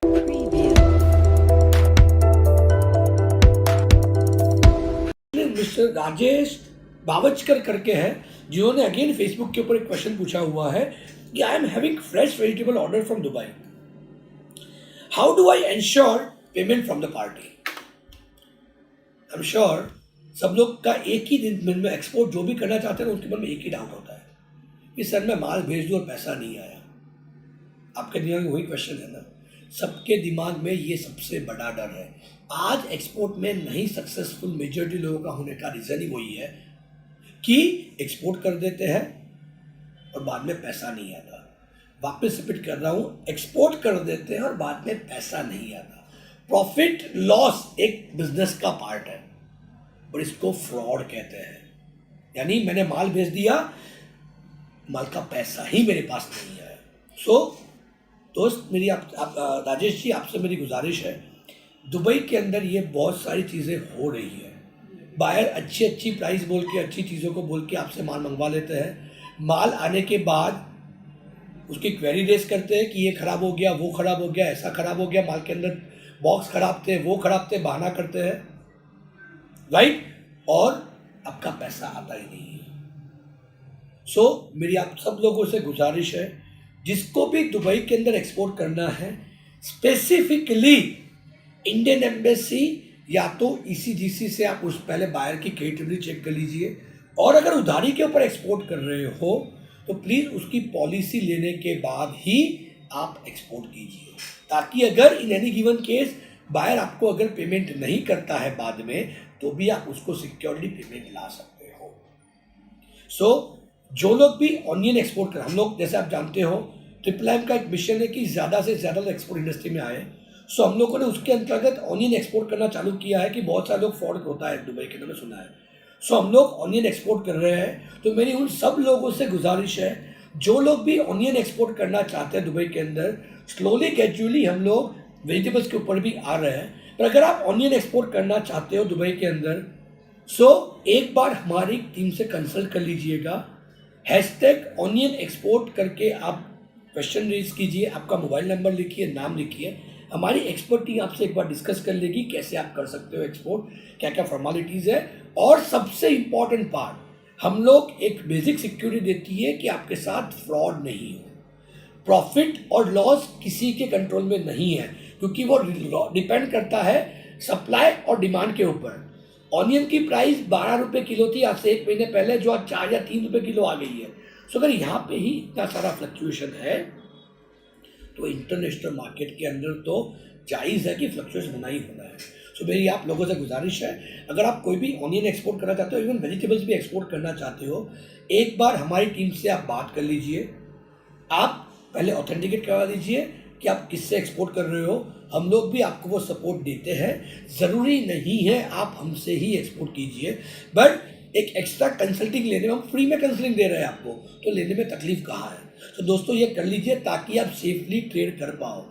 Mister Rajesh बावचकर करके हैं जिन्होंने अगेन फेसबुक के ऊपर एक क्वेश्चन पूछा हुआ है कि I am having fresh vegetable order from Dubai, how do I ensure payment from the party. I am sure सब लोग का एक ही दिन में एक्सपोर्ट जो भी करना चाहते हैं ना, उसके मन में एक ही डाउट होता है कि सर मैं माल भेज दूँ और पैसा नहीं आया। आपके दिमाग में वही क्वेश्चन है ना, सबके दिमाग में ये सबसे बड़ा डर है। आज एक्सपोर्ट में नहीं सक्सेसफुल मेजॉरिटी लोगों का होने का रीज़न ही वही है कि एक्सपोर्ट कर देते हैं और बाद में पैसा नहीं आता। वापस रिपीट कर रहा हूँ, एक्सपोर्ट कर देते हैं और बाद में पैसा नहीं आता। प्रॉफिट लॉस एक बिजनेस का पार्ट है और इसको फ्रॉड कहते हैं। यानी मैंने माल भेज दिया, माल का पैसा ही मेरे पास नहीं आया। दोस्त मेरी राजेश जी आपसे मेरी गुजारिश है, दुबई के अंदर ये बहुत सारी चीज़ें हो रही है। बायर अच्छी प्राइस बोल के, अच्छी चीज़ों को बोल के आपसे माल मंगवा लेते हैं। माल आने के बाद उसकी क्वेरी रेस करते हैं कि ये ख़राब हो गया, वो ख़राब हो गया, ऐसा ख़राब हो गया, माल के अंदर बॉक्स ख़राब थे, वो ख़राब थे, बहाना करते हैं, राइट, और आपका पैसा आता ही नहीं है। मेरी आप सब लोगों से गुजारिश है, जिसको भी दुबई के अंदर एक्सपोर्ट करना है, स्पेसिफिकली इंडियन एम्बेसी या तो ECGC से आप उस पहले बायर की क्रेडिबिलिटी चेक कर लीजिए, और अगर उधारी के ऊपर एक्सपोर्ट कर रहे हो तो प्लीज़ उसकी पॉलिसी लेने के बाद ही आप एक्सपोर्ट कीजिए, ताकि अगर in any given case buyer आपको अगर पेमेंट नहीं करता है बाद में, तो भी आप उसको सिक्योरिटी पेमेंट ला सकते हो। जो लोग भी ऑनियन एक्सपोर्ट कर, हम लोग जैसे आप जानते हो ट्रिपल M का एक मिशन है कि ज़्यादा से ज़्यादा लोग एक्सपोर्ट इंडस्ट्री में आए। हम लोगों ने उसके अंतर्गत ऑनियन एक्सपोर्ट करना चालू किया है कि बहुत सारे लोग फ्रॉड होता है दुबई के अंदर, सुना है। हम लोग ऑनियन एक्सपोर्ट कर रहे हैं, तो मेरी उन सब लोगों से गुजारिश है, जो लोग भी ऑनियन एक्सपोर्ट करना चाहते हैं दुबई के अंदर, स्लोली ग्रेजुअली हम लोग वेजिटेबल्स के ऊपर भी आ रहे हैं। पर अगर आप ऑनियन एक्सपोर्ट करना चाहते हो दुबई के अंदर, एक बार हमारी टीम से कंसल्ट कर लीजिएगा। #ऑनियन एक्सपोर्ट करके आप क्वेश्चन रेज कीजिए, आपका मोबाइल नंबर लिखिए, नाम लिखिए, हमारी एक्सपर्ट टीम आपसे एक बार डिस्कस कर लेगी कैसे आप कर सकते हो एक्सपोर्ट, क्या क्या फॉर्मेलिटीज़ है। और सबसे इम्पॉर्टेंट पार्ट, हम लोग एक बेसिक सिक्योरिटी देती है कि आपके साथ फ्रॉड नहीं हो। प्रॉफिट और लॉस किसी के कंट्रोल में नहीं है, क्योंकि वो डिपेंड करता है सप्लाई और डिमांड के ऊपर। ऑनियन की प्राइस 12 रुपये किलो थी आज से 1 महीने पहले, जो आज 4 या 3 रुपये किलो आ गई है। अगर यहाँ पे ही इतना सारा फ्लक्चुएशन है, तो इंटरनेशनल मार्केट के अंदर तो जायज़ है कि फ्लक्चुएशन होना ही होना है। मेरी आप लोगों से गुजारिश है, अगर आप कोई भी ऑनियन एक्सपोर्ट करना चाहते हो, इवन वेजिटेबल्स भी एक्सपोर्ट करना चाहते हो, एक बार हमारी टीम से आप बात कर लीजिए। आप पहले ऑथेंटिकेट करवा लीजिए कि आप किससे एक्सपोर्ट कर रहे हो। हम लोग भी आपको वो सपोर्ट देते हैं। ज़रूरी नहीं है आप हमसे ही एक्सपोर्ट कीजिए, बट एक एक्स्ट्रा कंसल्टिंग लेने में, हम फ्री में कंसल्टिंग दे रहे हैं आपको, तो लेने में तकलीफ कहाँ है। दोस्तों ये कर लीजिए ताकि आप सेफली ट्रेड कर पाओ।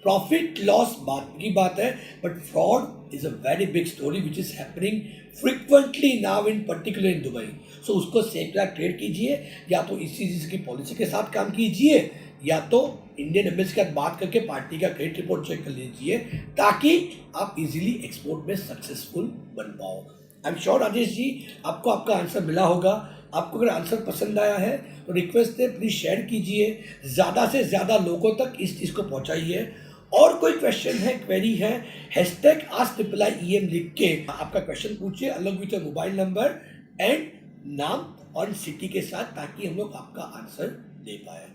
प्रॉफिट लॉस बात की बात है, but fraud is a very big story which is happening frequently now in particular in Dubai. उसको सेफ ट्रेड कीजिए, या तो ECGC की पॉलिसी के साथ काम कीजिए, या तो इंडियन एम्बेसी के साथ बात करके पार्टी का क्रेडिट रिपोर्ट चेक कर लीजिए, ताकि आप इजीली एक्सपोर्ट में सक्सेसफुल बन पाओ। I am sure Rajesh ji आपको आपका आंसर मिला होगा। आपको अगर आंसर पसंद आया है तो रिक्वेस्ट है, प्लीज़ शेयर कीजिए, ज़्यादा से ज़्यादा लोगों तक इस चीज़ को पहुंचाइए। और कोई क्वेश्चन है, क्वेरी है, #AskIIEM लिख के आपका क्वेश्चन पूछिए, अलग विथ मोबाइल नंबर एंड नाम और सिटी के साथ, ताकि हम लोग आपका आंसर दे पाए।